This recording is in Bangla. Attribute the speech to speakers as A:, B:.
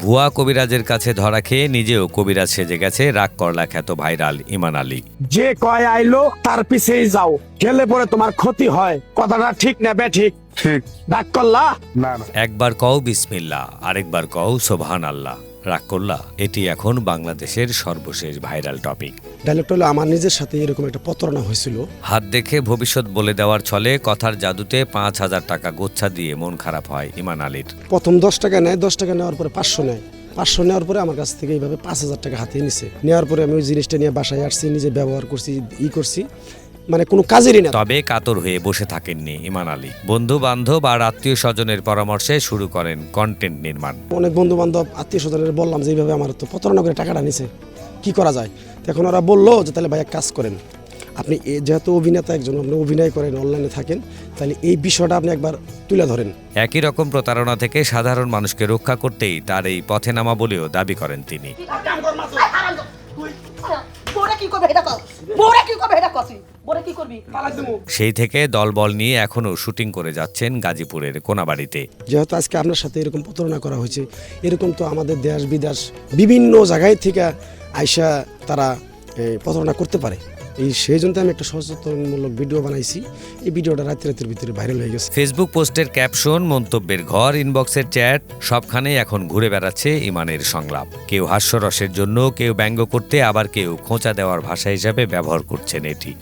A: ভুয়া কবিরাজের কাছে ধরা খেয়ে নিজেও কবিরাজ সেজে গেছে রাগ করলা খ্যাত ভাইরাল ইমান আলী।
B: যে কয় আইলো তার পিছেই যাও, গেলে পরে তোমার ক্ষতি হয়। কথাটা ঠিক না ঠিক?
C: ঠিক
B: ডাক করলা
C: না না
A: একবার কও বিসমিল্লাহ, আরেকবার কও সোবহান আল্লাহ। রাগ করলা এটি এখন বাংলাদেশের সর্বশেষ ভাইরাল টপিক।
D: ডায়লগটা হলো আমার নিজের সাথে এরকম একটা প্রতারণা হয়েছিল।
A: হাত দেখে ভবিষ্যৎ বলে দেওয়ার ছলে কথার জাদুতে 5,000 টাকা গোচ্ছা দিয়ে মন খারাপ হয় ইমান আলীর।
D: প্রথম 10 টাকা নেয়, 10 টাকা নেওয়ার পরে 500 নেয়, 500 নেওয়ার পরে আমার কাছ থেকে এইভাবে 5,000 টাকা হাতিয়ে নিছে। নেওয়ার পরে আমি ওই জিনিসটা নিয়ে বাসায় আসছি, নিজে ব্যবহার করছি, করছি, মানে কোনো কাজেরই না।
A: তবে কাতর হয়ে বসে থাকেননি ইমান আলী। বন্ধু বান্ধব আর আত্মীয় স্বজনের পরামর্শে শুরু করেন কন্টেন্ট নির্মাণ।
D: অনেক বন্ধু বান্ধব আত্মীয় স্বজনের বললাম যে এইভাবে আমার তো প্রতারণা করে টাকাটা নিছে, কি করা যায়? তখন ওরা বললো যে তাহলে ভাই এক কাজ করেন, আপনি যেহেতু অভিনেতা একজন, আপনি অভিনয় করেন, অনলাইনে থাকেন, তাহলে এই বিষয়টা আপনি একবার তুলে ধরেন।
A: একই রকম প্রতারণা থেকে সাধারণ মানুষকে রক্ষা করতেই তার এই পথে নামা বলেও দাবি করেন তিনি। সেই থেকে দলবল নিয়ে এখনও শুটিং করে যাচ্ছেন গাজীপুরের কোনাবাড়িতে।
D: যেহেতু আজকে আপনার সাথে এরকম প্রতারণা করা হয়েছে, এরকম তো আমাদের দেশ বিদেশ বিভিন্ন জায়গায় থেকে আইসা তারা প্রতারণা করতে পারে। সেই জন্য আমি একটা সচেতনমূলক ভিডিও বানাইছি। এই ভিডিওটা রাতের ভিতরে ভাইরাল হয়ে গেছে।
A: ফেসবুক পোস্টের ক্যাপশন, মন্তব্যের ঘর, ইনবক্সের চ্যাট সবখানেই এখন ঘুরে বেড়াচ্ছে ইমানের সংলাপ। কেউ হাস্যরসের জন্য, কেউ ব্যঙ্গ করতে, আবার কেউ খোঁচা দেওয়ার ভাষা হিসাবে ব্যবহার করছেন এটি।